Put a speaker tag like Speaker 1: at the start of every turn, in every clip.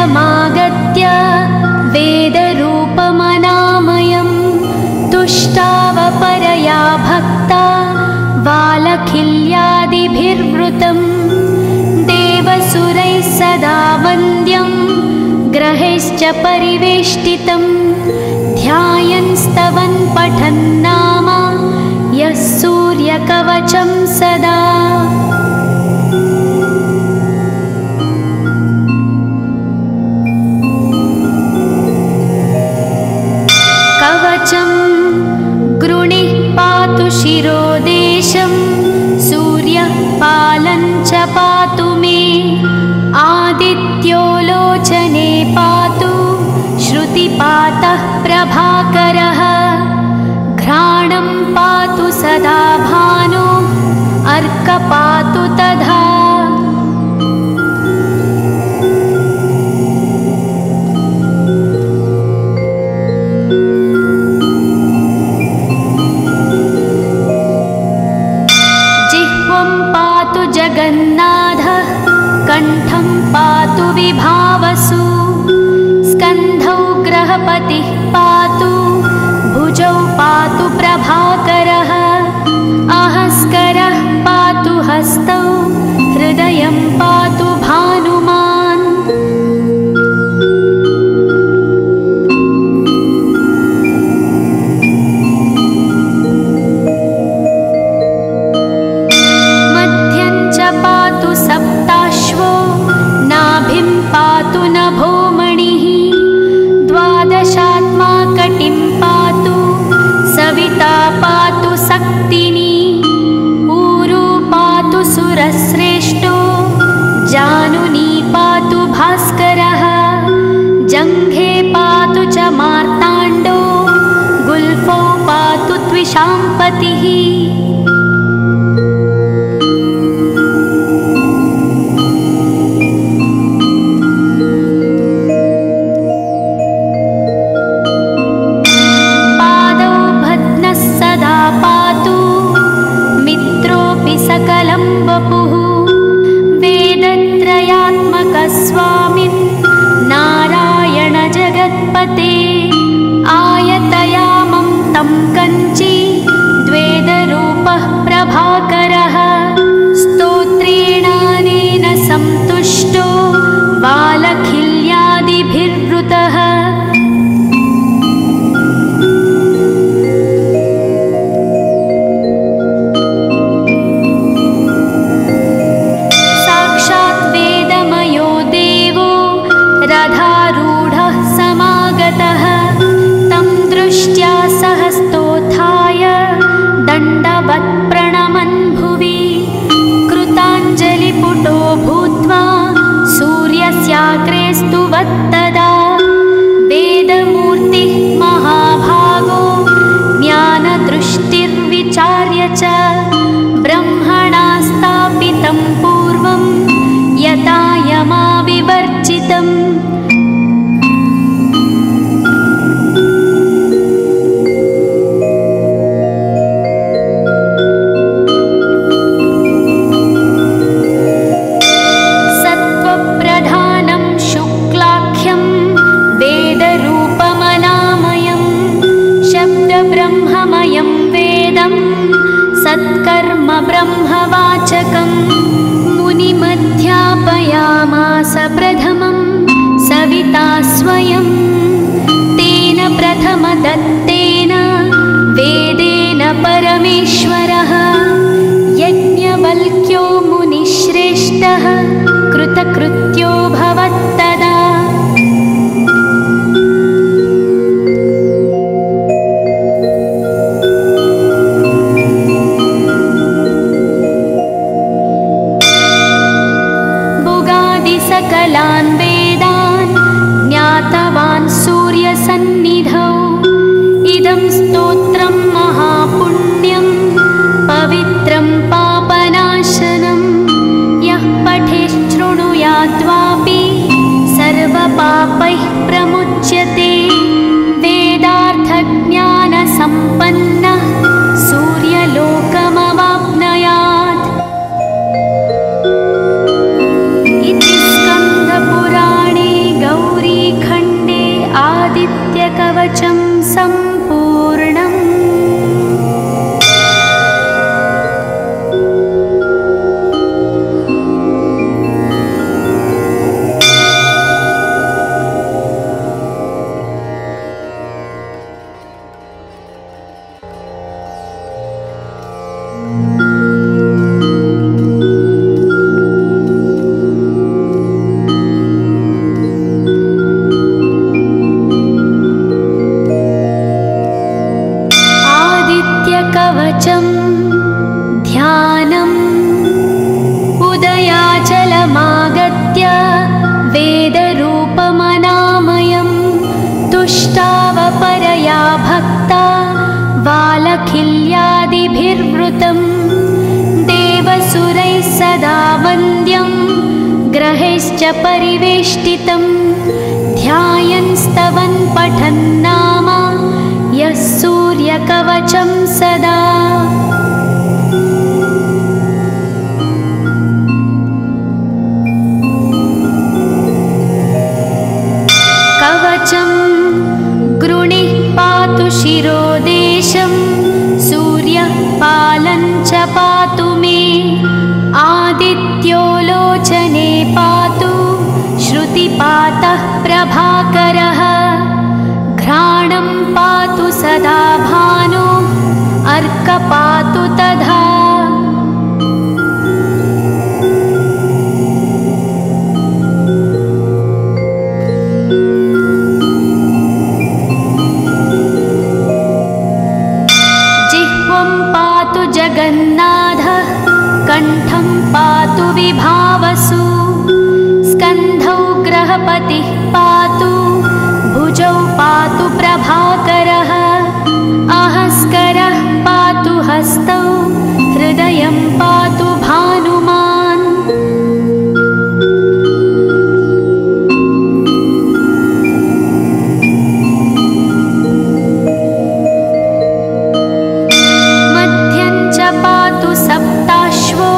Speaker 1: शब्दमागत्य वेदरूपमनामयं तुष्टावपरया भक्ता वालखिल्यादिभिर्वृतं देवसुरैः सदा वन्द्यं ग्रहैश्च परिवेष्टितं ध्यायन् स्तवन् पठन् नाम यः सूर्यकवचं सदा। कवचं गृणिः पातु शिरोदेशं सूर्यः पालं च पातु मे आदित्यो लोचने पातु श्रुतिपातः प्रभाकरः घ्राणं पातु सदा भानो अर्कपातु तथा। जिह्वं पातु जगन्नाथः कण्ठं पातु विभावसु स्कन्धौ ग्रहपतिः पातु भुजौ पातु प्रभाकरः आहस्करः पातु हस्तौ हृदयं पातु भानुमान्। मध्यं च पातु सप्ताश्वो नाभिं पातु नभोमणिः द्वादशात्मा कटिं पातु सविता पातु सक्तिनी ऊरू पातु सुरश्रेष्ठो जानुनी पातु भास्करः जङ्घे पातु च मार्ताण्डो गुल्फौ पातु त्विषाम्पतिः। सकलं वपुः वेदत्रयात्मकस्वामिन् नारायण जगत्पते आयतयामं तं कञ्ची द्वेदरूपः प्रभाकरः स्तोत्रेणानेन सन्तुष्टो वालखिल्यादिभिर्वृतः। रथारूढः समागतः तं दृष्ट्या सहस्तोत्थाय दण्डवत् प्रणमन् भुवि कृताञ्जलिपुटो भूत्वा सूर्यस्याग्रे स्तुवत्तदा वेदमूर्तिः महाभागो ज्ञानदृष्टिर्विचार्य च ब्रह्मणा स्थापितं पूर्वं यथा यमाविवर्जितम्। सत्त्वप्रधानं शुक्लाख्यं वेदरूपमनामयं शब्दब्रह्ममयं वेदं सत्कर्म ब्रह्मवाचकम् मुनिमध्यापयामास प्रथमं सविता स्वयं तेन प्रथमदत्तेन वेदेन परमेश्वरः यज्ञवल्क्यो मुनिश्रेष्ठः कृतकृत्यो भवत्तदा। सकलान् वेदान् ज्ञातवान् सूर्यसन्निधौ इदं स्तोत्रं महापुण्यं पवित्रं पापनाशनं यः पठेच्छृणुयाद्वापि सर्वपापैः प्रमुच्यते वेदार्थज्ञानसम्पन्नः सूर्यलोकमवाप्नुयात्। इति स्कन्दपुराणे गौ कवचं सम्पूर्णम्। कवचं ध्यानम् उदयाचलमागत्य वेदरूपमनामयं तुष्टावपरया भक्ता वालखिल्यादिभिर्वृतं देवसुरैः सदा वन्द्यं ग्रहैश्च परिवेष्टितं ध्यायन् स्तवन् पठन् नाम यः सूर्यकवचं सदा। कवचं गृणिः पातु शिरोदेशं सूर्यः पालं च पातु मे आदित्यो लोचने पातु श्रुतिपातः प्रभाकरः घ्राणं पातु सदा भानो अर्क पातु तथा। जिह्वं पातु जगन्नाथः कण्ठं पातु विभावसु स्कन्धौ ग्रहपतिः पातु भुजौ पातु प्रभाकरः अहस्करः पातु हस्तौ हृदयं पातु भानुमान्। मध्यं च पातु सप्ताश्वो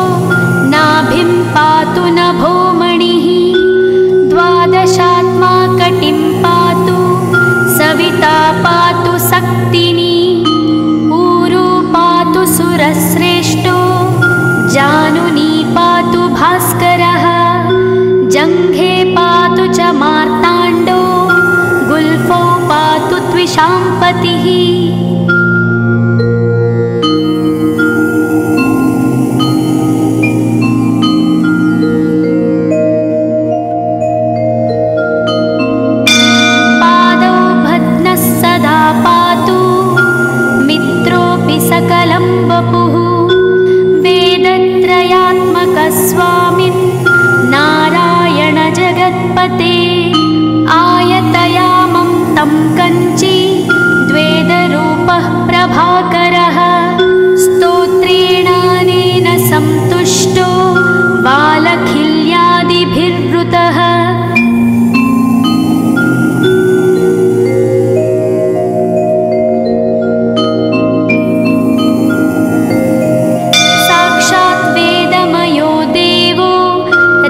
Speaker 1: नाभिं पातु नभोमणिः द्वादशात्मा कटिं पातु सविता पातु सक्तिनी ऊरू पातु सुरश्रेष्ठो जानुनी पातु भास्करः जङ्घे पातु च मार्ताण्डो गुल्फौ पातु त्विषाम्पतिः। सकलं वपुः वेदत्रयात्मकस्वामिन् नारायण जगत्पते आयतयामं तं कञ्ची द्वेदरूपः प्रभाकरः स्तोत्रेणानेन सन्तुष्टो वालखिल्यादिभिर्वृतः।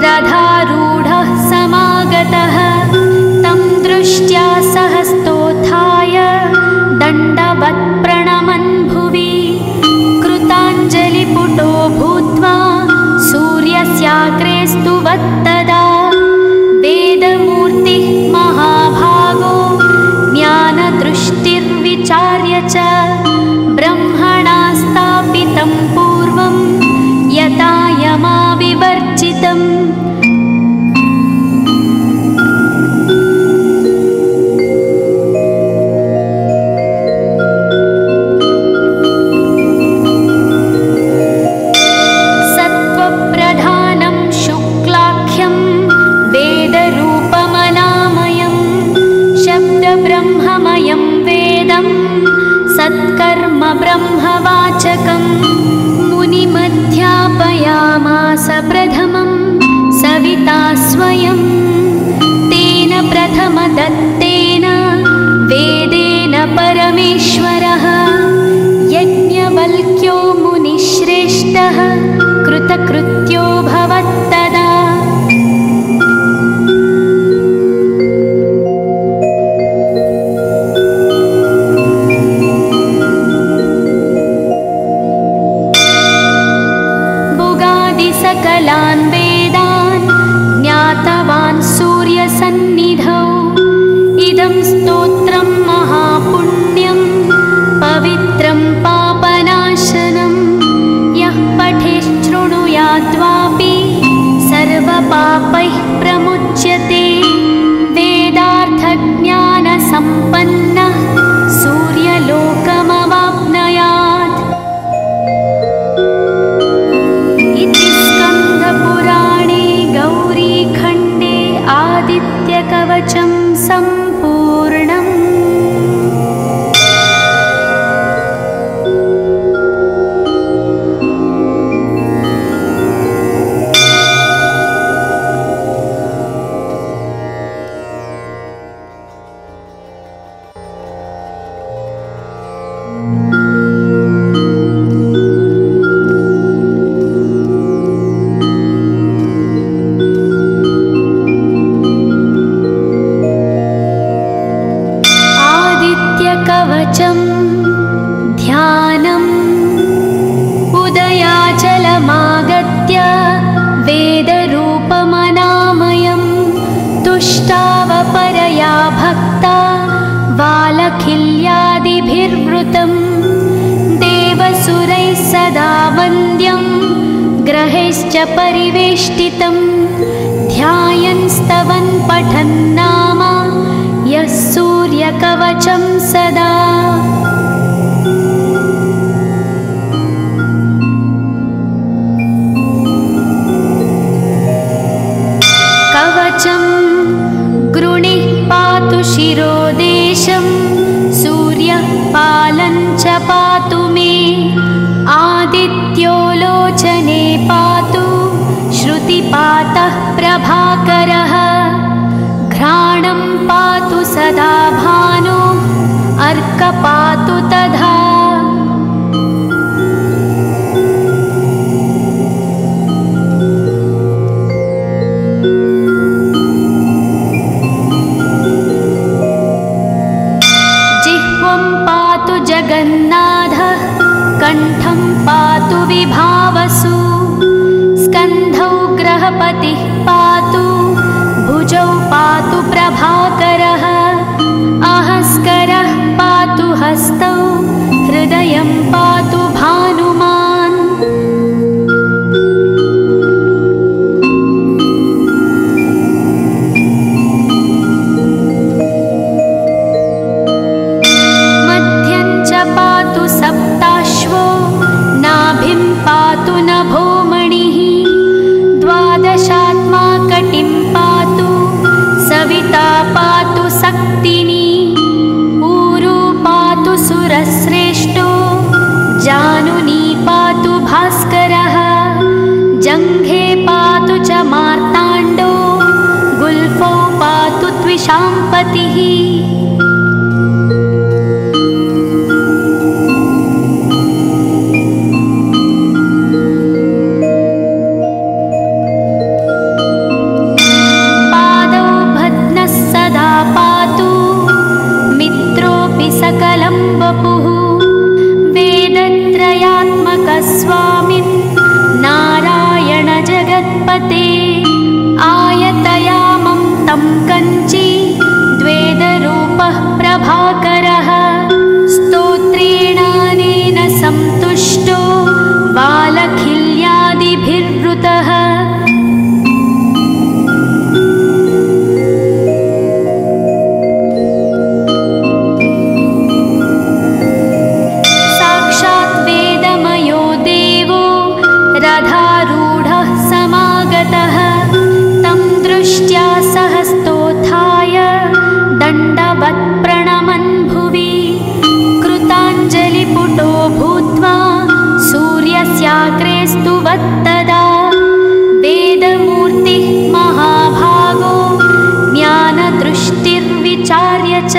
Speaker 1: रथारूढः समागतः तं दृष्ट्या सहस्तोत्थाय दण्डवत् प्रणमन् भुवि कृताञ्जलिपुटो भूत्वा सूर्यस्याग्रे स्तुवत्तदा वेदमूर्तिः महाभागो ज्ञानदृष्टिर्विचार्य च ब्रह्मणा स्थापितं पूर्वं यथा यमाविवर्जितम्। सत्त्वप्रधानं शुक्लाख्यं वेदरूपमनामयं शब्दब्रह्ममयं वेदं सत्कर्म ब्रह्मवाचकम् मुनिमध्यापयामास प्रथमं सविता स्वयं तेन प्रथमदत्तेन वेदेन परमेश्वरः यज्ञवल्क्यो मुनिश्रेष्ठः कृतकृत्यो भवत्तदा। आदित्यकवचं सम्पूर्णम्। कवचं ध्यानम् उदयाचलमागत्य वेदरूपमनामयं तुष्टावपरया भक्ता वालखिल्यादिभिर्वृतं देवसुरैः सदा वन्द्यं ग्रहैश्च परिवेष्टितं ध्यायन् स्तवन् पठन् नाम यः सूर्यकवचं सदा। कवचं गृणिः पातु शिरोदेशं सूर्यः पालं च पातु मे आदित्यो लोचने पातु श्रुतिपातः प्रभाकरः घ्राणं पातु सदा भानो अर्क पातु तथा। जिह्वं पातु जगन्नाथः कण्ठं पातु विभावसु स्कन्धौ ग्रहपतिः पातु भुजौ पातु प्रभाकरः अहस्करः पातु हस्तौ हृदयं पातु भानुमान्। मध्यं च पातु सप्ताश्वो नाभिं पातु नभोमणिः द्वादशात्मा कटिं पातु सविता पातु सक्तिनी ऊरू पातु सुरश्रेष्ठो जानुनी पातु भास्करः जङ्घे पातु च मार्ताण्डो गुल्फौ पातु त्विषाम्पतिः। सकलं वपुः वेदत्रयात्मकस्वामिन् नारायण जगत्पते आयतयामं तं कञ्ची द्वेदरूपः प्रभाकरः स्तोत्रेणानेन सन्तुष्टो वालखिल्यादिभिर्वृतः। रथारूढः समागतः तं दृष्ट्या सहस्तोत्थाय दण्डवत् प्रणमन् भुवि कृताञ्जलिपुटो भूत्वा सूर्यस्याग्रे स्तुवत्तदा वेदमूर्तिः महाभागो ज्ञानदृष्टिर्विचार्य च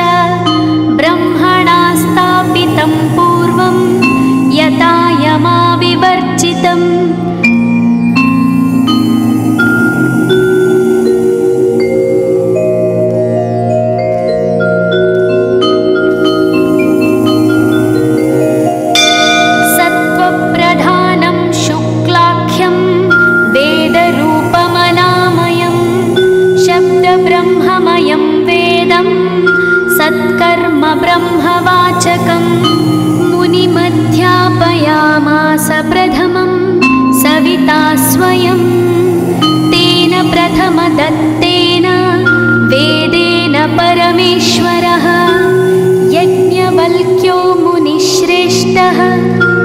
Speaker 1: ब्रह्मणा स्थापितं पूर्वं यथा यमाविवर्जितम्। सत्त्वप्रधानं शुक्लाख्यं वेदरूपमनामयं शब्दब्रह्ममयं वेदं सत्कर्म ब्रह्मवाचकम् मुनिमध्यापयामास प्रथमं सविता स्वयं तेन प्रथमदत्तेन वेदेन परमेश्वरः यज्ञवल्क्यो मुनिश्रेष्ठः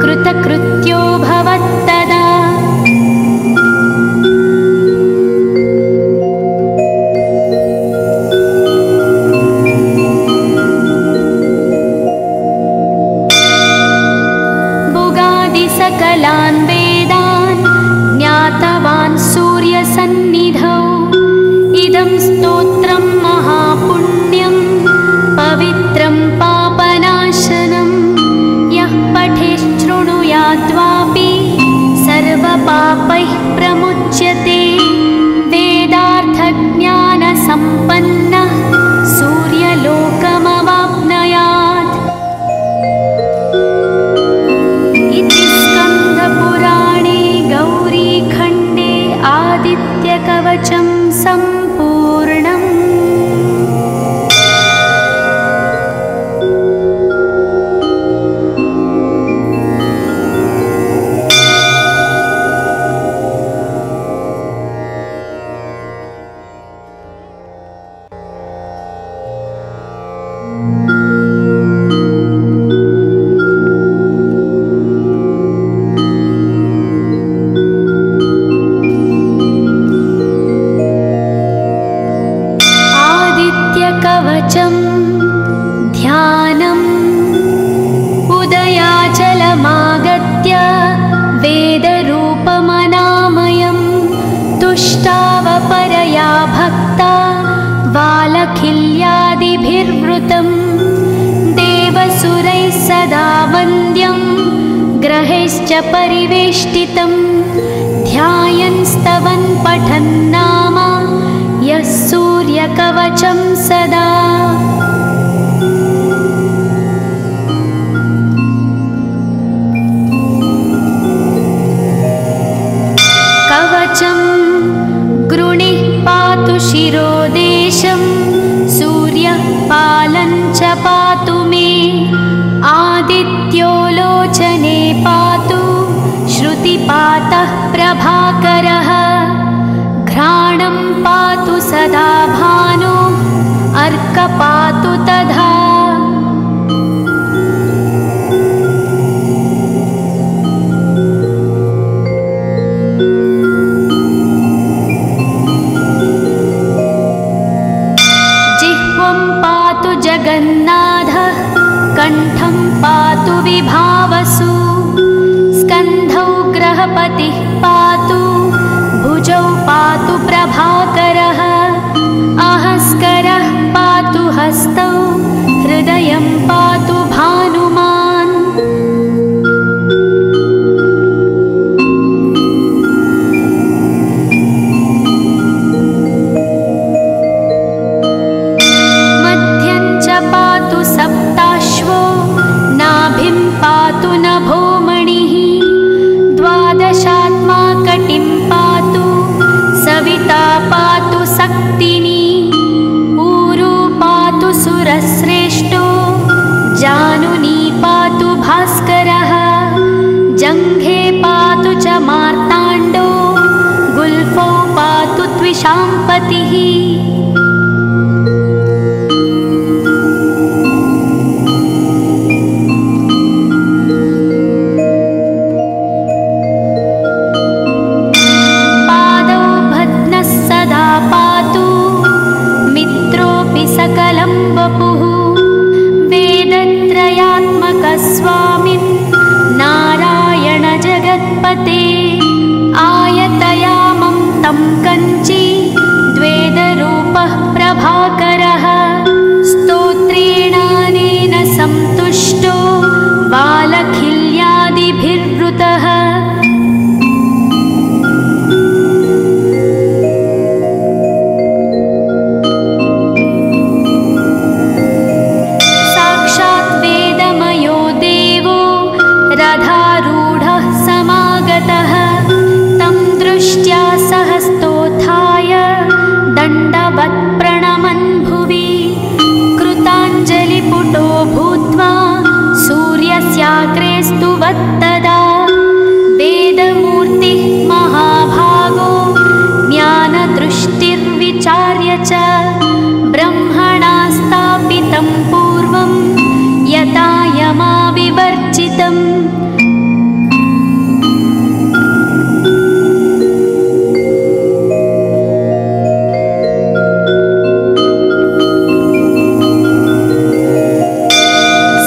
Speaker 1: कृतकृत्यो भवत्तदा। कवचं ध्यानम् उदयाचलमागत्य वेदरूपमनामयं तुष्टावपरया भक्ता वालखिल्यादिभिर्वृतं देवसुरैः सदा वन्द्यं ग्रहैश्च परिवेष्टितं ध्यायन् स्तवन् पठन् नाम यः सूर्यकवचं सदा। कवचं गृणिः पातु शिरोदेशं सूर्यः पालं च पातु मे आदित्यो लोचने पातु श्रुतिपातः प्रभाकरः घ्राणं पातु सदा भानो अर्कपातु तथा। जिह्वं पातु जगन्नाथः कण्ठं पातु विभावसु स्कन्धौ ग्रहपतिः पातु भुजौ पातु प्रभाकरः अहस्करः पातु हस्तौ हृदयं पातु भानुमान्। मध्यं च पातु सप्ताश्वो नाभिं पातु नभोमणिः द्वादशात्मा कटिं पातु सविता पातु सक्तिनी ऊरू पातु सुरश्रेष्ठो जानुनी पातु भास्करः जङ्घे पातु च मार्ताण्डो गुल्फौ पातु त्विषाम्पतिः। सकलं वपुः वेदत्रयात्मकस्वामिन् नारायण जगत्पते आयतयामं तं कञ्ची द्वेदरूपः प्रभाकरः स्तोत्रेणानेन सन्तुष्टो वालखिल्यादिभिर्वृतः। रथारूढः समागतः तं दृष्ट्या सहस्तोत्थाय दण्डवत् प्रणमन् भुवि कृताञ्जलिपुटो भूत्वा सूर्यस्याग्रे स्तुवत्तदा वेदमूर्तिः महाभागो ज्ञानदृष्टिर्विचार्य च ब्रह्मणा स्थापितं पूर्वं यथा यमाविवर्जितम्।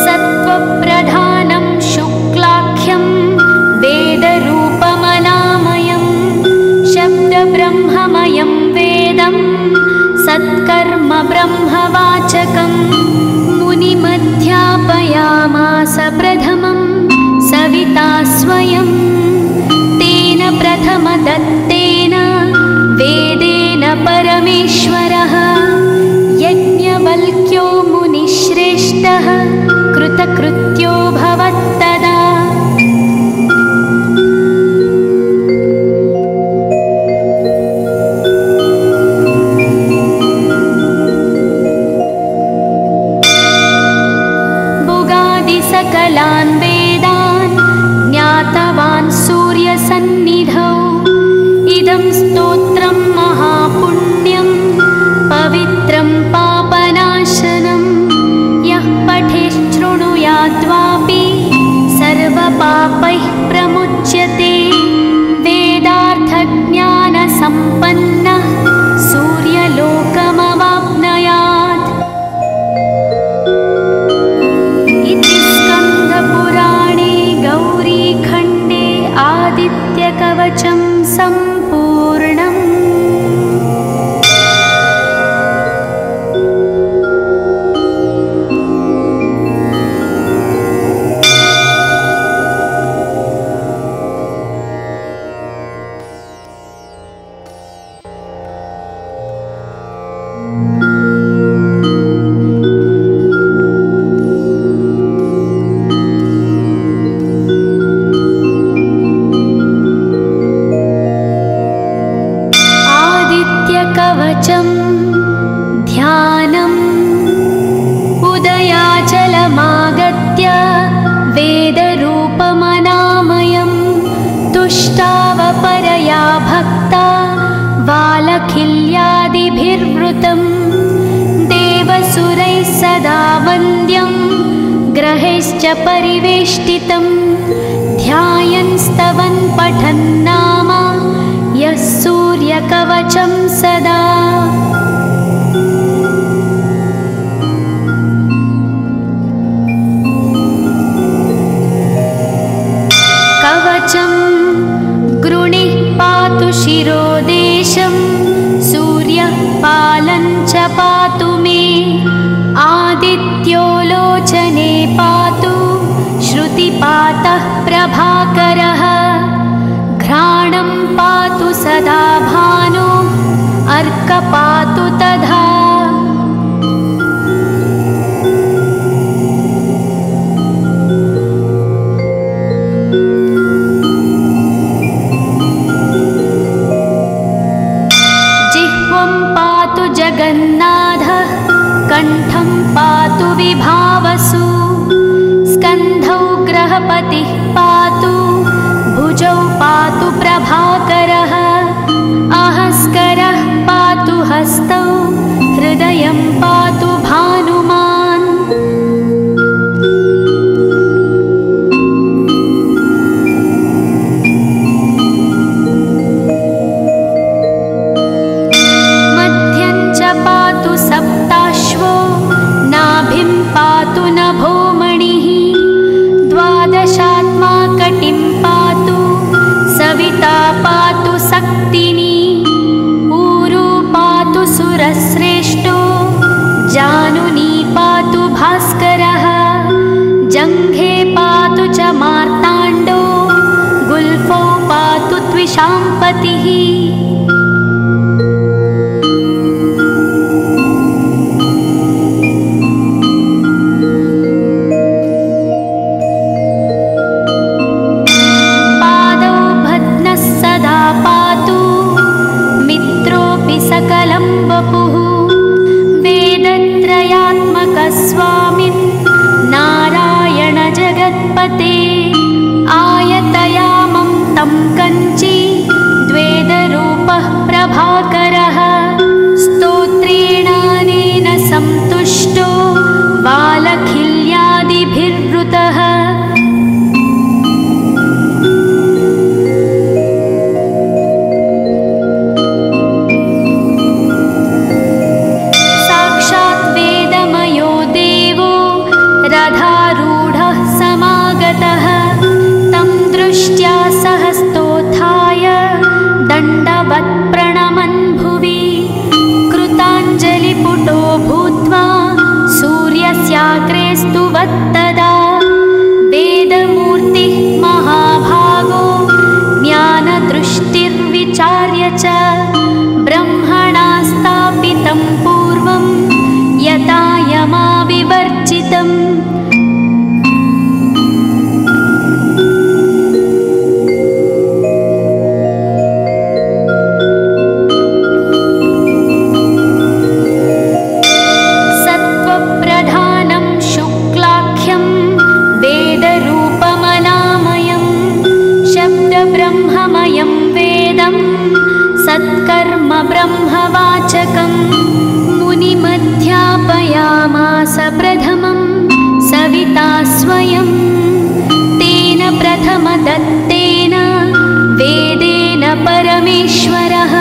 Speaker 1: सत्त्वप्रधानं शुक्लाख्यं वेदरूपमनामयं शब्दब्रह्ममयं वेदं सत्कर्म ब्रह्मवाचकम् मुनिमध्यापयामास प्रथमं सविता स्वयं तेन प्रथमदत्तेन वेदेन परमेश्वरः यज्ञवल्क्यो मुनिश्रेष्ठः कृतकृत्यो भवत्तदा। सकलान् वेदान् ज्ञातवान् सूर्यसन्निधौ इदं स्तोत्रं महापुण्यं पवित्रं पापनाशनं यः पठेच्छृणुयाद्वापि सर्वपापैः प्रमुच्यते वेदार्थज्ञानसम्पन्नः सूर्यलोकमवाप्नुयात्। बालखिल्यादिभिर्वृतं देवसुरैः सदा वन्द्यं ग्रहैश्च परिवेष्टितं ध्यायन् स्तवन् पठन् नाम यः सूर्यकवचं सदा। कवचं गृणिः पातु शिरोदेशं सूर्यः पालं च पातु मे आदित्यो लोचने पातु श्रुतिपातः प्रभाकरः घ्राणं पातु सदा भानो अर्कः पातु तथा। जगन्नाथः कण्ठं पातु विभावसु स्कन्धौ ग्रहपतिः पातु भुजौ पातु प्रभाकरः अहस्करः पातु हस्तौ हृदयं पातु भानुमान्। पातु सप्ताश्वो नाभिं पातु नभोमणिः द्वादशात्मा कटिं पातु सविता पातु सक्तिनी ऊरू पातु सुरश्रेष्ठो जानुनी पातु भास्करः जङ्घे पातु च मार्ताण्डो गुल्फौ पातु त्विषाम्पतिः। सकलं वपुः वेदत्रयात्मकस्वामिन् नारायण जगत्पते आयतयामं तं कञ्ची द्वेदरूपः प्रभाकरः स्तोत्रेणानेन सन्तुष्टो बालखिल्यादिभिर्वृतः। रथारूढः समागतः तं दृष्ट्या सहस्तोत्थाय दण्डवत् प्रणमन् भुवि कृताञ्जलिपुटो भूत्वा सूर्यस्याग्रे स्तुवत्तदा वेदमूर्तिः महाभागो ज्ञानदृष्टिर्विचार्य च ब्रह्मणा स्थापितं पूर्वं यथा यमाविवर्जितम्। सत्त्वप्रधानं शुक्लाख्यं वेदरूपमनामयं शब्दब्रह्ममयं वेदं सत्कर्म ब्रह्मवाचकम् मुनिमध्यापयामास प्रथमं सविता स्वयं तेन प्रथमदत्तेन वेदेन परमेश्वरः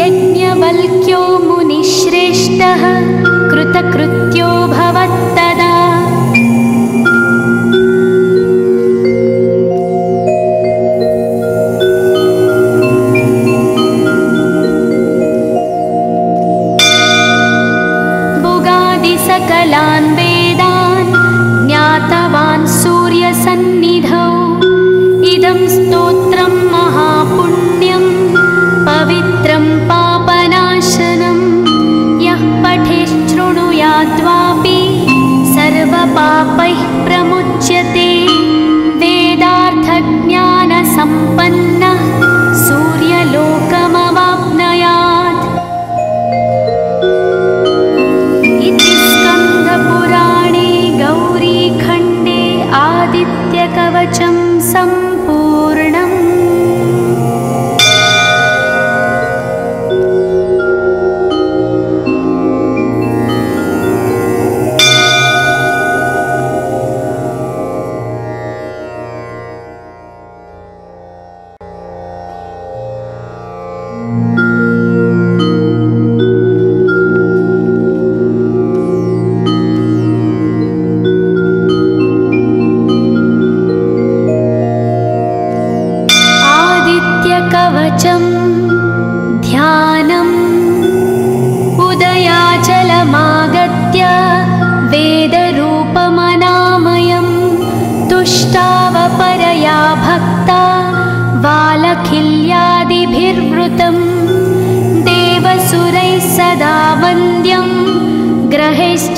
Speaker 1: यज्ञवल्क्यो मुनिश्रेष्ठः कृतकृत्यो भवत्तदा। सकलान् वेदान् ज्ञातवान् सूर्यसन्निधौ इदं स्तोत्रं महापुण्यं पवित्रं पापनाशनं यः पठेच्छृणुयाद्वापि सर्वपापैः प्रमुच्यते वेदार्थज्ञानसम्पन्नः सूर्यलोकमवाप्नुयात्। स्कन्दपुराणे गौरीखण्डे आदित्यकवचं सम्पूर्णम्।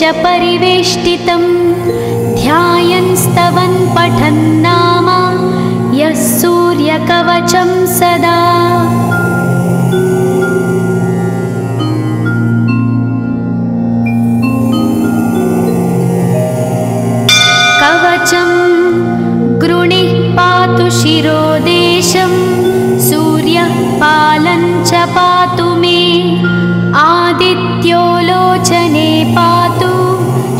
Speaker 1: सूर्यैश्च परिवेष्टितं ध्यायन् स्तवन् पठन् नाम यः सूर्यकवचं सदा। कवचं गृणिः पातु शिरोदेशं सूर्यः पालं च पातु मे आदित्यो लोचने पातु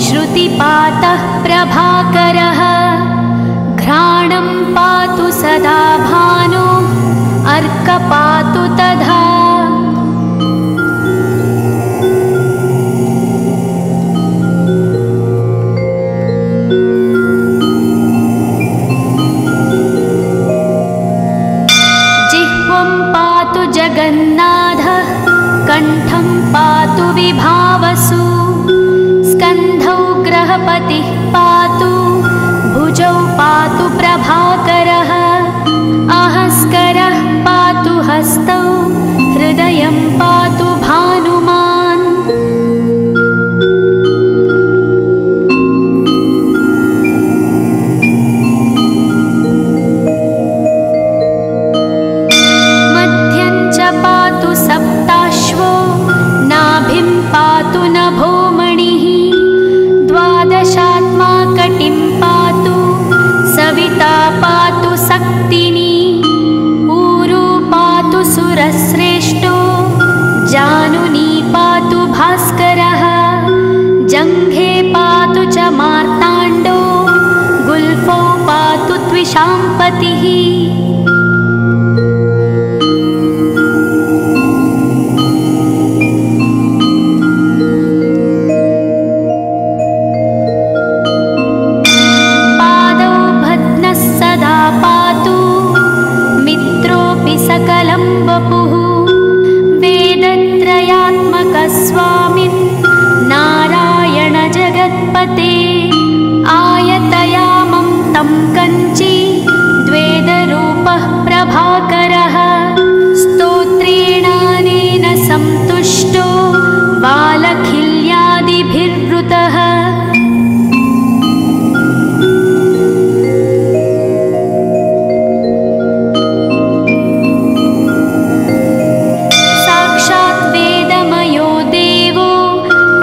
Speaker 1: श्रुतिपातः प्रभाकरः घ्राणं पातु सदा भानो अर्कपातु तथा। जिह्वं पातु जगन्नाथः कण्ठं पातु विभावसु स्कन्धौ ग्रहपतिः पातु भुजौ पातु प्रभाकरः आहस्करः पातु हस्तौ हृदयं पातु भानुमान्। मध्यं च पातु सप्ताश्वो नाभिं पातु नभोमणिः द्वादशात्मा कटिं पातु सविता पातु सक्तिनी ऊरू पातु सुरश्रेष्ठो जानुनी पातु भास्करः जङ्घे पातु च मार्ताण्डो गुल्फौ पातु त्विषाम्पतिः। सकलं वपुः वेदत्रयात्मकस्वामिन् नारायण जगत्पते आयतयामं तं कञ्ची द्वेदरूपः प्रभाकरः स्तोत्रेणानेन सन्तुष्टो बालखिल्यादिभिर्वृतः।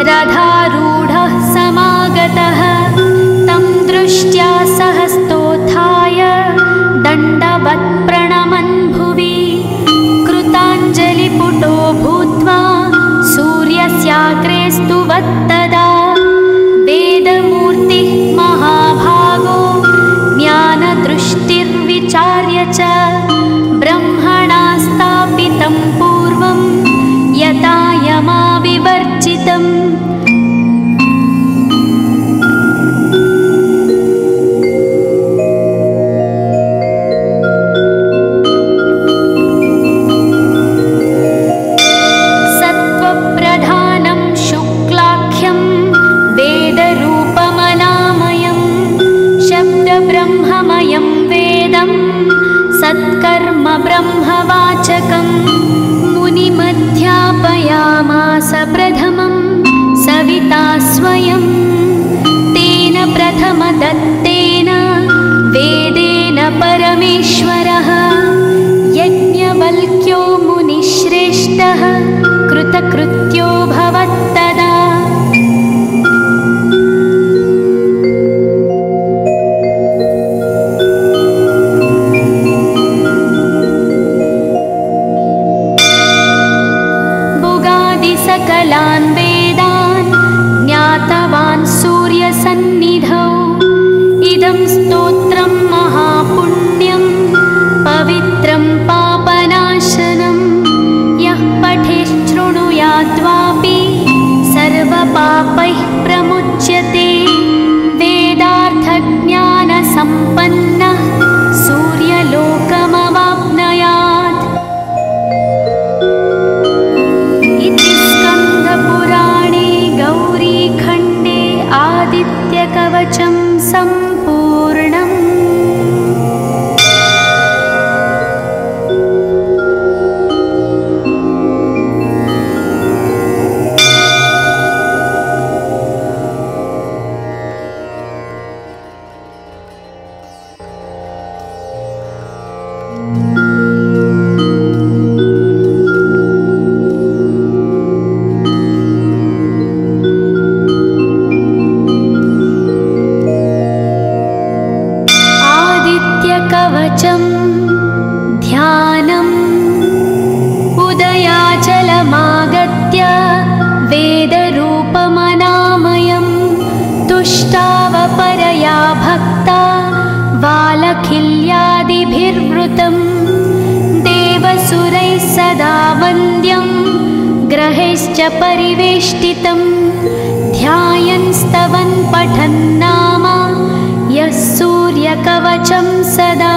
Speaker 1: रथारूढः समागतः तं दृष्ट्या सहस्तोत्थाय दण्डवत् प्रणमन् भुवि कृताञ्जलिपुटो भूत्वा सूर्यस्याग्रे स्तुवत्तदा वेदमूर्तिः महाभागो ज्ञानदृष्टिर्विचार्य च ब्रह्मणा स्थापितं पूर्वं यथा यमाविवर्जितम्। सत्त्वप्रधानं शुक्लाख्यं वेदरूपमनामयं शब्दब्रह्ममयं वेदं सत्कर्म ब्रह्मवाचकम् मुनिमध्यापयामास प्रथमं सविता स्वयं तेन प्रथमदत्तेन वेदेन परमेश्वरः यज्ञवल्क्यो मुनिश्रेष्ठः कृतकृत्यो भवत्तदा। सकलान् वेदान् ज्ञातवान् सूर्यसन्निधौ इदं स्तोत्रं महापुण्यं पवित्रं पापनाशनं यः पठेत् शृणुयाद्वापि सर्वपापैः प्रमुच्यते वेदार्थज्ञानसम्पन्नः सूर्यलोकमवाप्नुयात्। इति स्कन्दपुराणे गौरीखण्डे आदित्यकवचं सम्पूर्णम्। ॐ सूर्यैश्च परिवेष्टितं ध्यायन् स्तवन् पठन् नाम यः सूर्यकवचं सदा।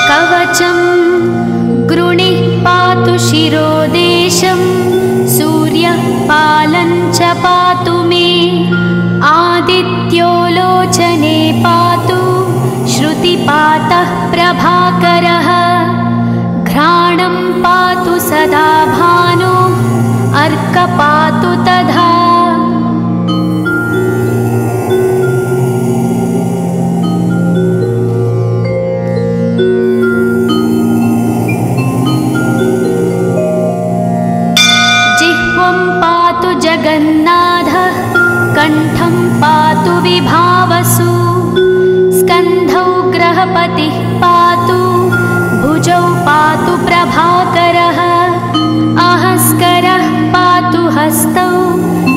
Speaker 1: कवचं गृणिः पातु शिरोदेशं सूर्यः पालं च पातु मे आदित्यो लोचने पातु श्रुतिपातः प्रभाकरः घ्राणं पातु सदा भानो अर्कपातु तथा। जगन्नाथः कण्ठं पातु विभावसु स्कन्धौ ग्रहपतिः पातु भुजौ पातु प्रभाकरः अहस्करः पातु हस्तौ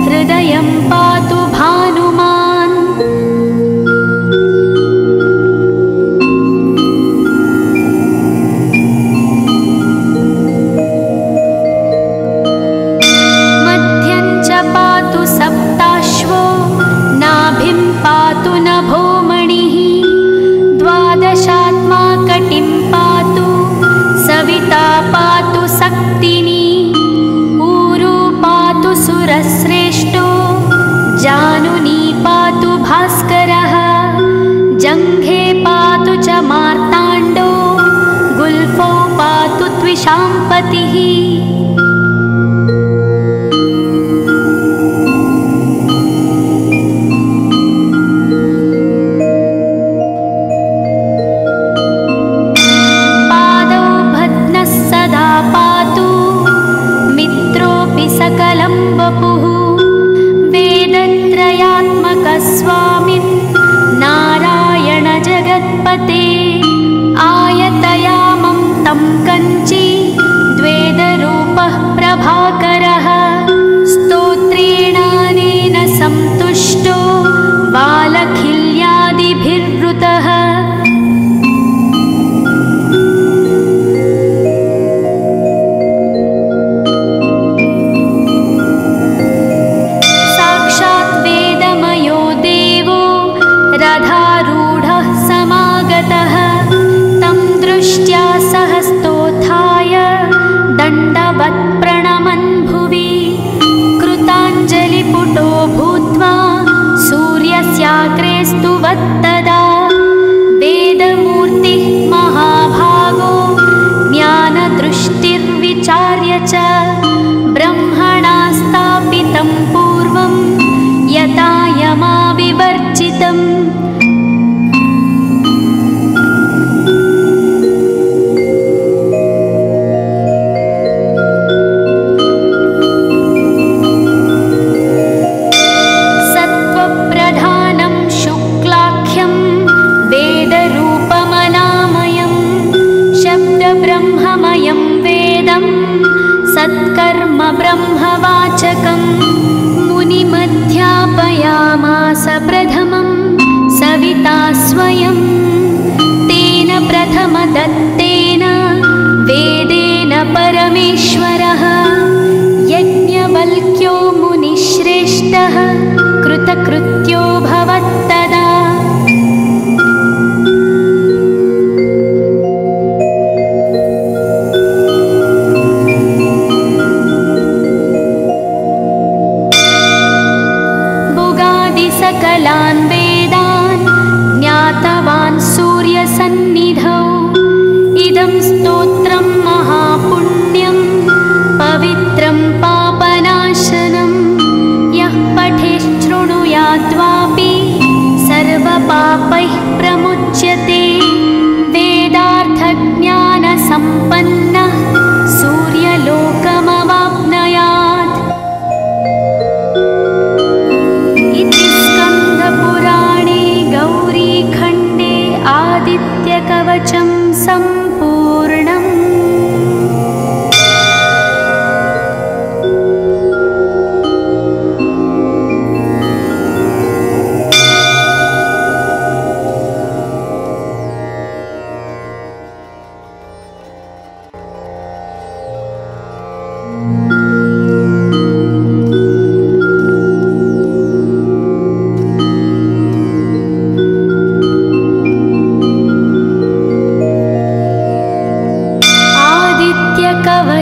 Speaker 1: हृदयं पातु भानुमान्। सप्ताश्वो नाभिं पातु नभोमणिः द्वादशात्मा कटिं पातु सविता पातु सक्तिनी ऊरू पातु सुरश्रेष्ठो जानुनी पातु भास्करः जङ्घे पातु च मार्ताण्डो गुल्फौ पातु त्विषाम्पतिः। सकलं वपुः वेदत्रयात्मकस्वामिन् नारायण जगत्पते आयतयामं तं कञ्ची द्वेदरूपः प्रभाकरः स्तोत्रेणानेन सन्तुष्टो बालखिल्यादिभिर्वृतः। रथारूढः समागतः तं दृष्ट्या सहस्तोत्थाय दण्डवत् प्रणमन् भुवि कृताञ्जलिपुटो भूत्वा सूर्यस्याग्रे स्तुवत्तदा वेदमूर्तिः महाभागो ज्ञानदृष्टिर्विचार्य च ब्रह्मणा स्थापितं पूर्वं यथा यमाविवर्जितम्। सत्त्वप्रधानं शुक्लाख्यं वेदरूपमनामयं शब्दब्रह्ममयं वेदं सत्कर्म ब्रह्मवाचकम् मुनिमध्यापयामास प्रथमं सविता स्वयं तेन प्रथमदत्तेन वेदेन परमेश्वरः यज्ञवल्क्यो मुनिश्रेष्ठः कृतकृत्यो भवत्तदा। सकलान् वेदान् ज्ञातवान् सूर्यसन्निधौ इदं स्तोत्रं महापुण्यं पवित्रं पापनाशनं यः पठेच्छृणुयाद्वापि सर्वपापैः प्रमुच्यते वेदार्थज्ञानसम्पन्नः सूर्यलोकमवाप्नुयात्। स्कन्दपुराणे गौरीखण्डे आदित्यकवचं सम्पूर्णम्।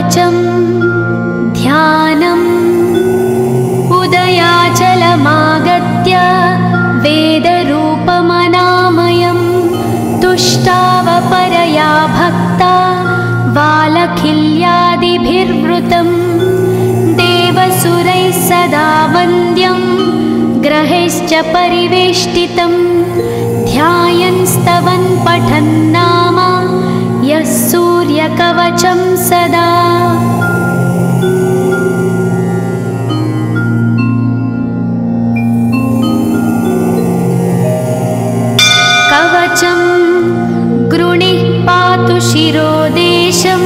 Speaker 1: कवचं ध्यानम् उदयाचलमागत्य वेदरूपमनामयं तुष्टावपरया भक्ता वालखिल्यादिभिर्वृतं देवसुरैः सदा वन्द्यं ग्रहैश्च परिवेष्टितं ध्यायन् स्तवन् पठन् नाम यः सूर्यकवचं सदा। कवचं गृणिः पातु शिरोदेशं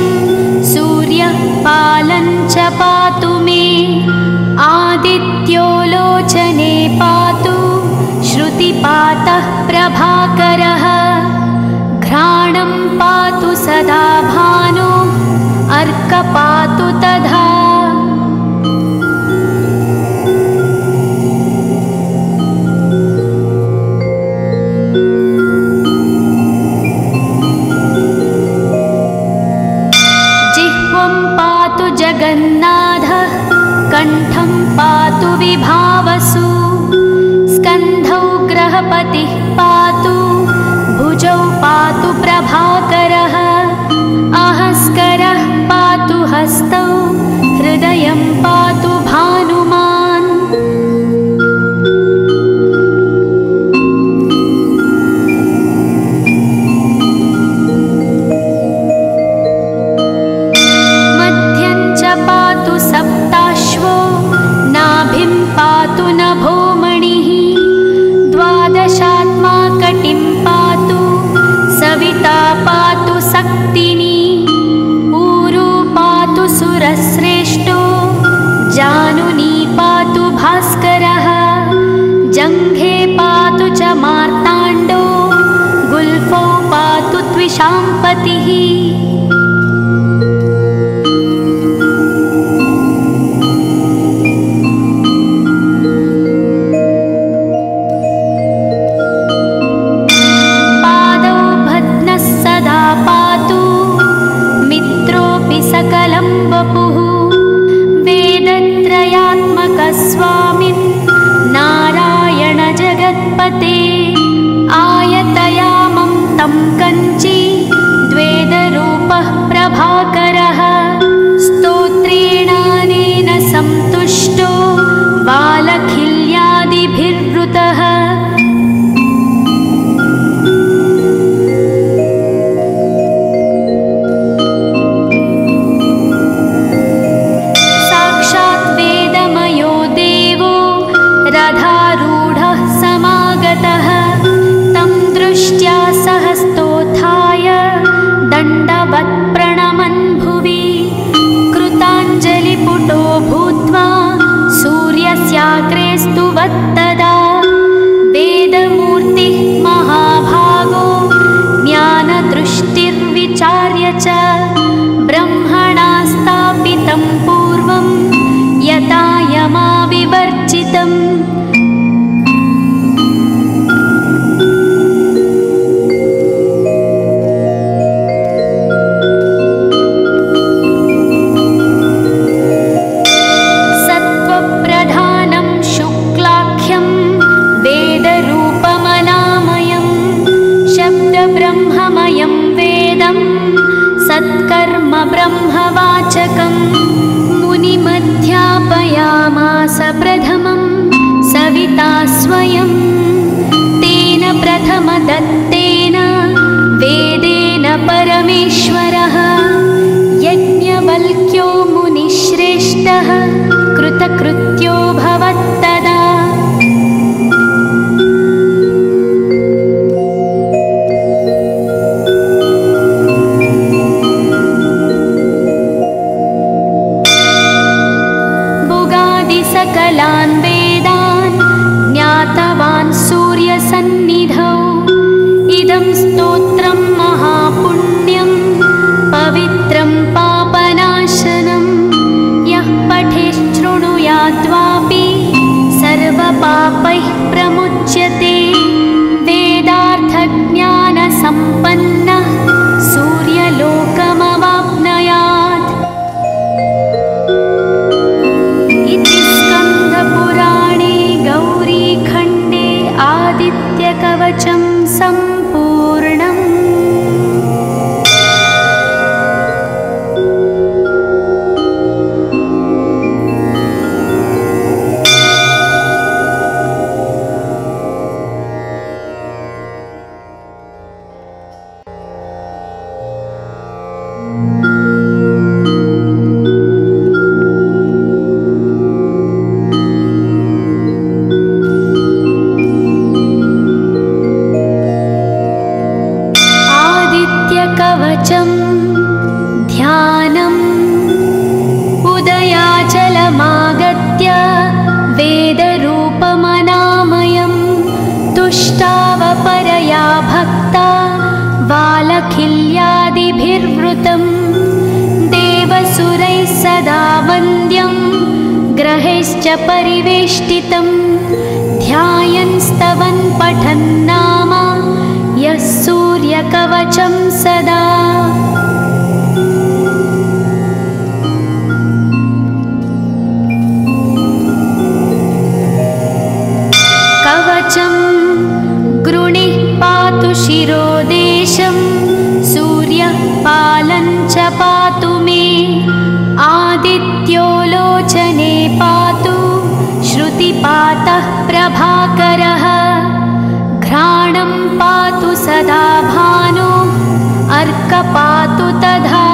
Speaker 1: सूर्यः पालं च पातु मे आदित्यो लोचने पातु श्रुतिपातः प्रभाकरः घ्राणं पातु सदा भानो अर्कपातु तथा। जिह्वं पातु जगन्नाथः कण्ठं पातु विभावसु स्कन्धौ ग्रहपतिः पातु भुजौ पातु प्रभाकरः अहस्करः पातु हस्तौ हृदयं पातु भानुमान्। मध्यं च पातु सप्ताश्वो नाभिं पातु नभोमणिः द्वादशात्मा कटिं पातु सविता पातु सक्तिनी ऊरू पातु सुरश्रेष्ठो जानुनी पातु भास्करः जङ्घे पातु च मार्ताण्डो गुल्फौ पातु त्विषाम्पतिः। सकलं वपुः वेदत्रयात्मकस्वामिन् नारायण जगत्पते आयतयामं तं कञ्ची द्वेदरूपः प्रभाकरः स्तोत्रेणानेन सन्तुष्टो वालखिल्यादिभिर्वृतः। रथारूढः समागतः तं दृष्ट्या सहस्तोत्थाय दण्डवत् प्रणमन् भुवि कृताञ्जलिपुटो भूत्वा सूर्यस्याग्रे स्तुवत्तदा वेदमूर्तिः महाभागो ज्ञानदृष्टिर्विचार्य च ब्रह्मणा स्थापितं पूर्वं यथा यमाविवर्जितम्। सत्त्वप्रधानं शुक्लाख्यं वेदरूपमनामयं शब्दब्रह्ममयं वेदं सत्कर्म ब्रह्मवाचकम् मुनिमध्यापयामास प्रथमं सविता स्वयं तेन प्रथमदत्तेन वेदेन परमेश्वरः यज्ञवल्क्यो मुनिश्रेष्ठः कृतकृत्यो भवत्तदा। सकलान् वेदान् ज्ञातवान् सूर्यसन्निधौ इदं स्तोत्रं महापुण्यं पवित्रं पापनाशनं यः पठेच्छृणुयाद्वापि कवचं ध्यानम् उदयाचलमागत्य वेदरूपमनामयं तुष्टावपरया भक्ता वालखिल्यादिभिर्वृतं देवसुरैः सदा वन्द्यं ग्रहैश्च परिवेष्टितं ध्यायन् स्तवन् पठन् नाम यः सूर्यकवचं सदा। कवचं गृणिः पातु शिरोदेशं सूर्यः पालं च पातु मे आदित्यो लोचने पातु श्रुतिपातः प्रभाकरः घ्राणं पातु सदा भानो अर्कपातु तथा।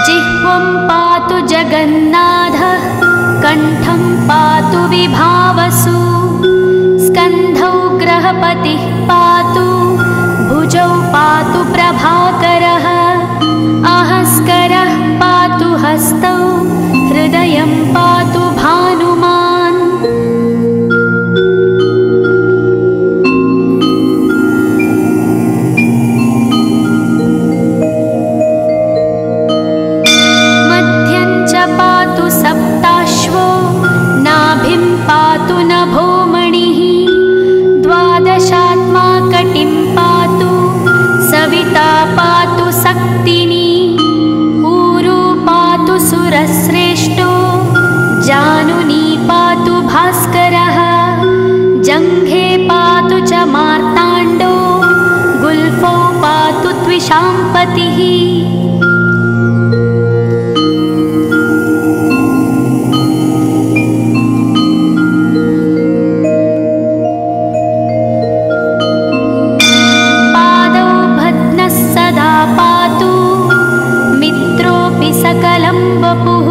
Speaker 1: जिह्वं पातु जगन्नाथः कण्ठं पातु विभावसु स्कन्धौ ग्रहपतिः पातु भुजौ पातु प्रभाकरः अहस्करः पातु हस्तौ हृदयं पातु भानुमान्। मध्यं च पातु सप्ताश्वो नाभिं पातु नभोमणिः द्वादशात्मा कटिं पातु सविता पातु सक्तिनी ऊरू पातु सुरश्रेष्ठो जानुनी पातु भास्करः जङ्घे पातु च मार्ताण्डो गुल्फौ पातु त्विषाम्पतिः। सकलं वपुः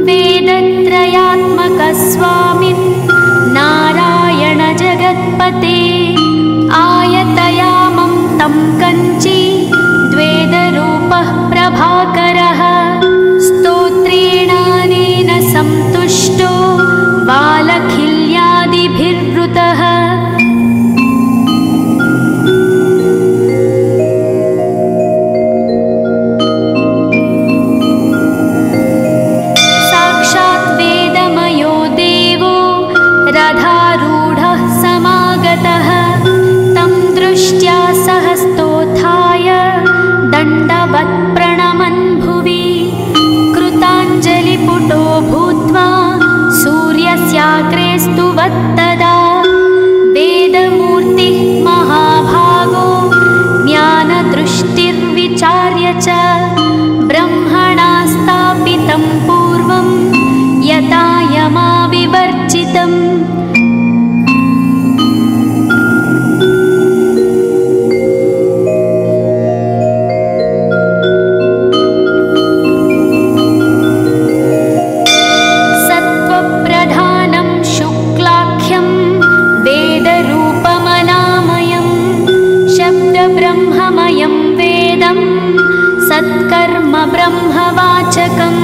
Speaker 1: वेदत्रयात्मकस्वामिन् नारायण जगत्पते आयतयामं तं कञ्ची द्वेदरूपः प्रभाकरः स्तोत्रेणानेन सन्तुष्टो वालखिल्यादिभिर्वृतः। रथारूढः समागतः तं दृष्ट्या सहस्तोत्थाय दण्डवत् प्रणमन् भुवि कृताञ्जलिपुटो भूत्वा सूर्यस्याग्रे स्तुवत्तदा वेदमूर्तिः महाभागो ज्ञानदृष्टिर्विचार्य च ब्रह्मणा स्थापितं पूर्वं यथा यमाविवर्जितम्। सत्त्वप्रधानं शुक्लाख्यं वेदरूपमनामयं शब्दब्रह्ममयं वेदं सत्कर्म ब्रह्मवाचकम्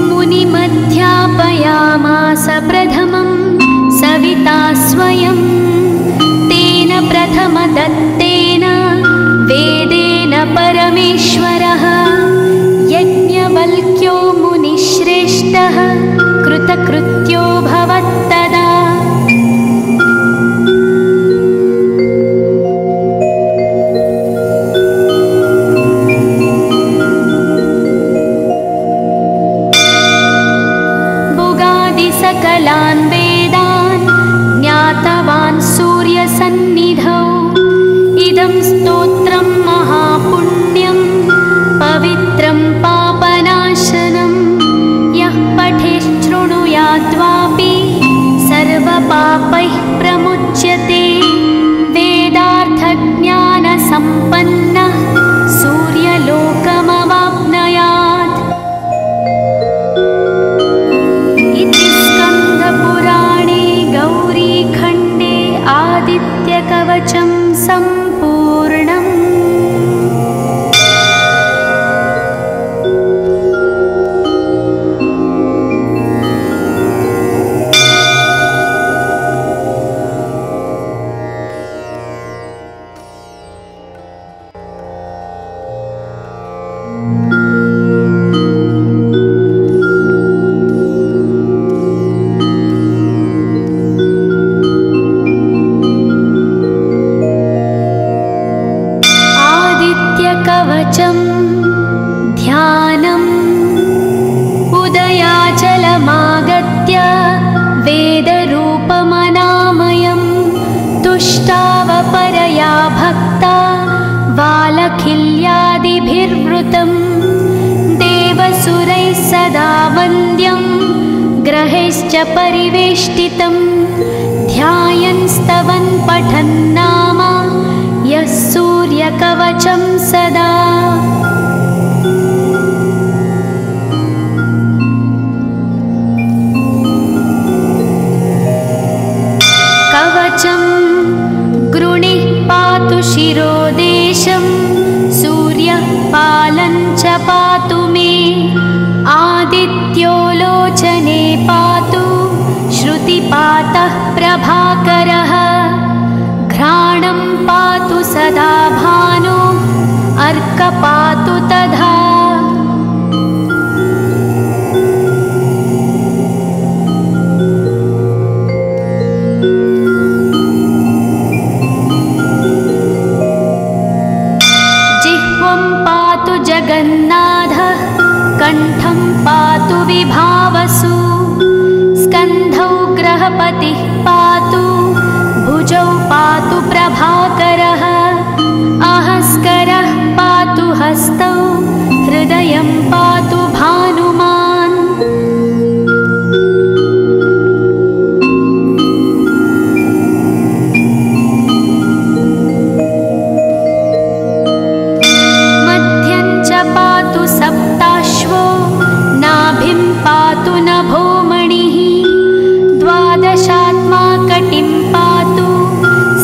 Speaker 1: मुनिमध्यापयामास प्रथमं सविता स्वयं तेन प्रथमदत्तेन वेदेन परमेश्वरः यज्ञवल्क्यो मुनिश्रेष्ठः कृतकृत्यो भवत्तदा। सकलान् वेदान् ज्ञातवान् सूर्यसन्निधौ इदं स्तोत्रं महापुण्यं पवित्रं पापनाशनं यः पठेत् शृणुयात् कीर्तिमण्डलैर्मण्डलादिभिर्वृतं देवसुरैः सदा वन्द्यं ग्रहैश्च परिवेष्टितं ध्यायन् स्तवन् पठन् नाम यः सूर्यकवचं सदा। कवचं गृणिः पातु शिरोदेशं सूर्यः पालं च पातु मे आदित्यो लोचने पातु श्रुतिपातः प्रभाकरः घ्राणं पातु सदा भानो अर्कः पातु तथा। जगन्नाथः कण्ठं पातु विभावसु स्कन्धौ ग्रहपतिः पातु भुजौ पातु प्रभाकरः अहस्करः पातु हस्तौ हृदयं पातु भानुमान्। पातु सप्ताश्वो नाभिं पातु नभोमणिः द्वादशात्मा कटिं पातु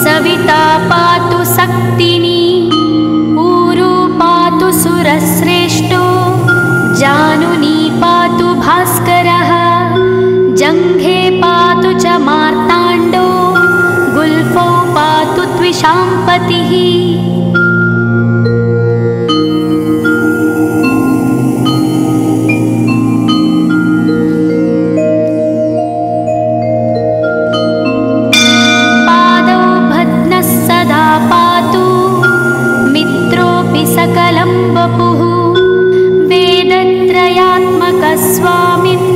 Speaker 1: सविता पातु सक्तिनी ऊरू पातु सुरश्रेष्ठो जानुनी पातु भास्करः जङ्घे पातु च मार्ताण्डो गुल्फौ पातु त्विषाम्पतिः। सकलं वपुः वेदत्रयात्मकस्वामिन्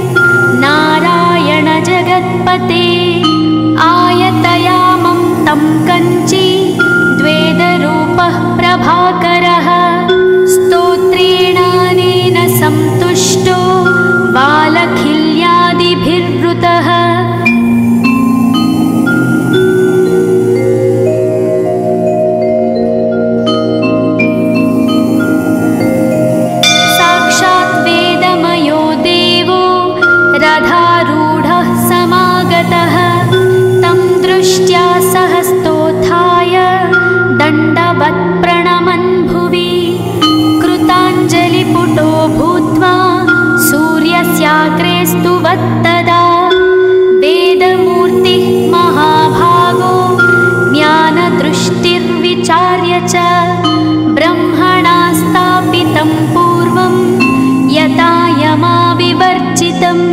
Speaker 1: नारायण जगत्पते आयतयामं तं कञ्ची द्वेदरूपः प्रभाकरः स्तोत्रेणानेन सन्तुष्टो बालखिल्यादिभिर्वृतः। रथारूढः समागतः तं दृष्ट्या सहस्तोत्थाय दण्डवत् प्रणमन् भुवि कृताञ्जलिपुटो भूत्वा सूर्यस्याग्रे स्तुवत्तदा वेदमूर्तिः महाभागो ज्ञानदृष्टिर्विचार्य च ब्रह्मणा स्थापितं पूर्वं यथा यमाविवर्जितम्।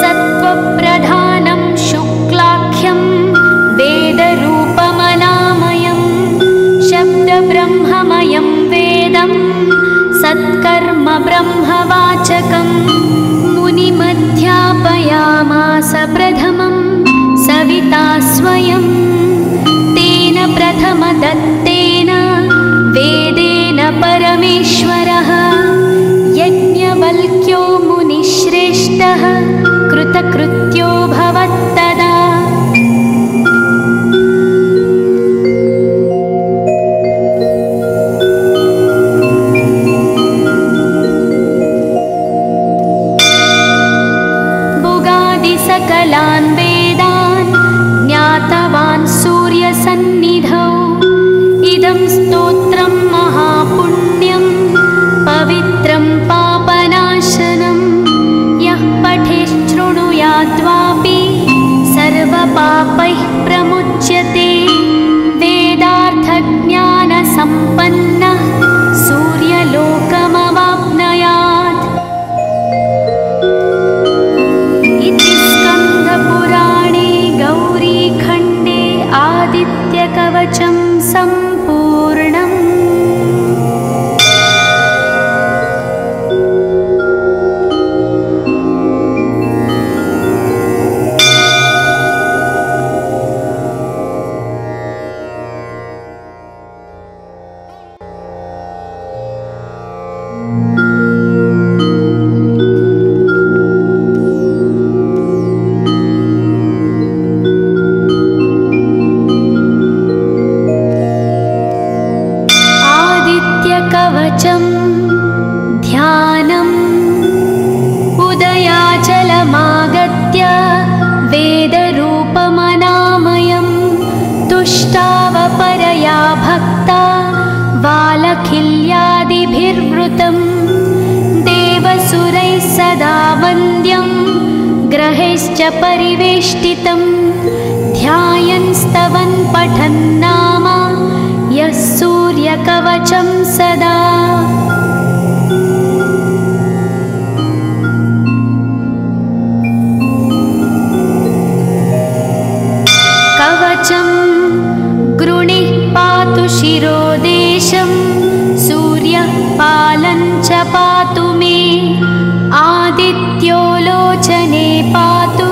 Speaker 1: सत्त्वप्रधानं शुक्लाख्यं वेदरूपमनामयं शब्दब्रह्ममयं वेदं सत्कर्म ब्रह्मवाचकम् मुनिमध्यापयामास प्रथमं सविता स्वयं तेन प्रथमदत्तेन वेदेन परमेश्वरः यज्ञवल्क्यो मुनिश्रेष्ठः कृतकृत्यो भवत्तदा। सकलान् वेदान् ज्ञातवान् सूर्यसन्निधौ इदं स्तोत्रं महापुण्यं पवित्रं पापनाशनं यः पठेत् शृणुयाद्वापि सर्वपापैः प्रमुच्यते वेदार्थज्ञानसम्पन्नः सूर्यलोकमवाप्नुयात्। स्कन्दपुराणे गौरीखण्डे आदित्यकवचं सम्पूर्णम्। सूर्यैश्च परिवेष्टितं ध्यायन् स्तवन् पठन् नाम यः सूर्यकवचं सदा। कवचं गृणिः पातु शिरोदेशं सूर्यः पालं च पातु मे आदित्यो लोचने पातु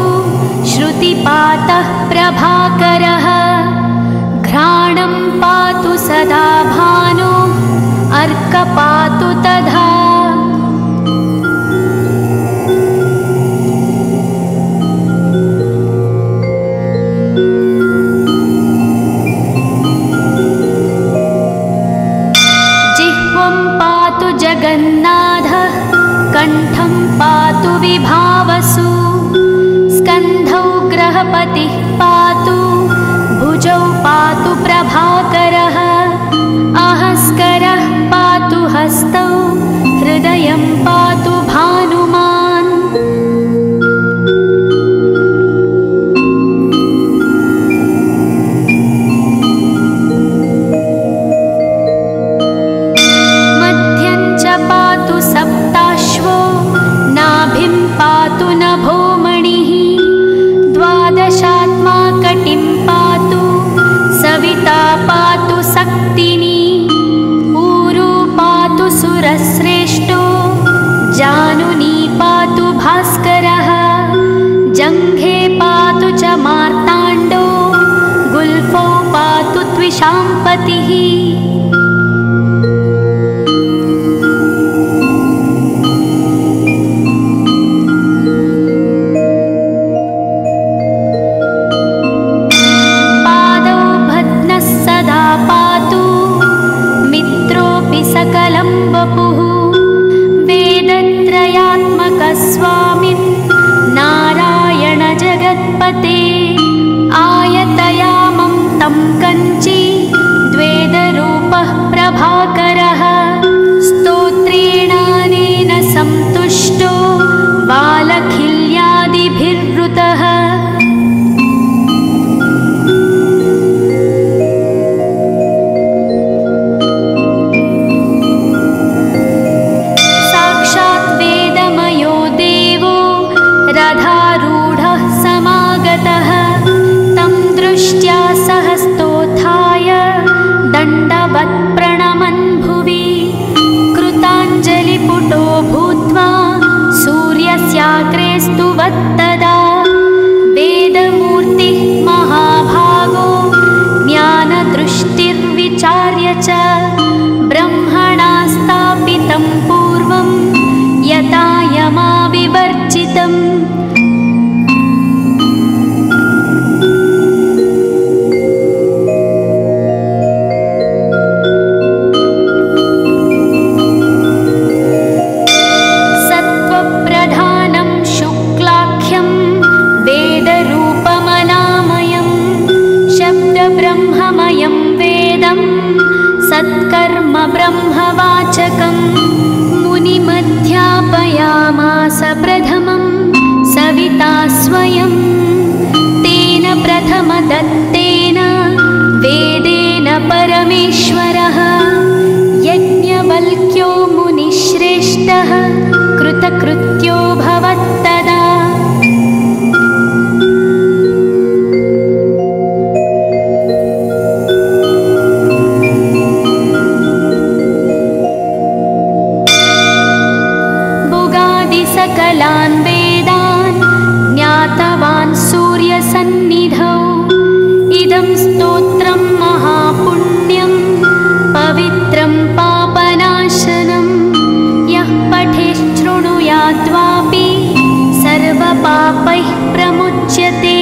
Speaker 1: श्रुतिपातः प्रभाकरः घ्राणं पातु सदा भानो अर्कपातु तथा। जगन्नाथः कण्ठं पातु विभावसु स्कन्धौ ग्रहपतिः पातु भुजौ पातु प्रभाकरः अहस्करः पातु हस्तौ हृदयं पातु भानुमान्। पातु सप्ताश्वो नाभिं पातु नभोमणिः द्वादशात्मा कटिं पातु सविता पातु सक्तिनी ऊरू पातु सुरश्रेष्ठो जानुनी पातु भास्करः जङ्घे पातु च मार्ताण्डो गुल्फौ पातु त्विषाम्पतिः। सकलं वपुः वेदत्रयात्मकस्वामिन् नारायण जगत्पते आयतयामं तं कञ्ची द्वेदरूपः प्रभाकरः स्तोत्रेणानेन सन्तुष्टो बालखिल्यादिभिर्वृतः। रथारूढः समागतः तं दृष्ट्या सहस्तोत्थाय दण्डवत् प्रणमन् भुवि कृताञ्जलिपुटो भूत्वा सूर्यस्याग्रे स्तुवत्तदा वेदमूर्तिः महाभागो ज्ञानदृष्टिर्विचार्य च ब्रह्मणा स्थापितं पूर्वं यथा यमाविवर्जितम्। सत्त्वप्रधानं शुक्लाख्यं वेदरूपमनामयं शब्दब्रह्ममयं वेदं सत्कर्म ब्रह्मवाचकम् मुनिमध्यापयामास प्रथमं सविता स्वयं तेन प्रथमदत्तेन वेदेन परमेश्वरः यज्ञवल्क्यो मुनिश्रेष्ठः कृतकृत्यो भवत्तदा। सकलान् वेदान् ज्ञातवान् सूर्यसन्निधौ इदं स्तोत्रं महापुण्यं पवित्रं पापनाशनं यः पठेत् शृणुयाद्वापि सर्वपापैः प्रमुच्यते।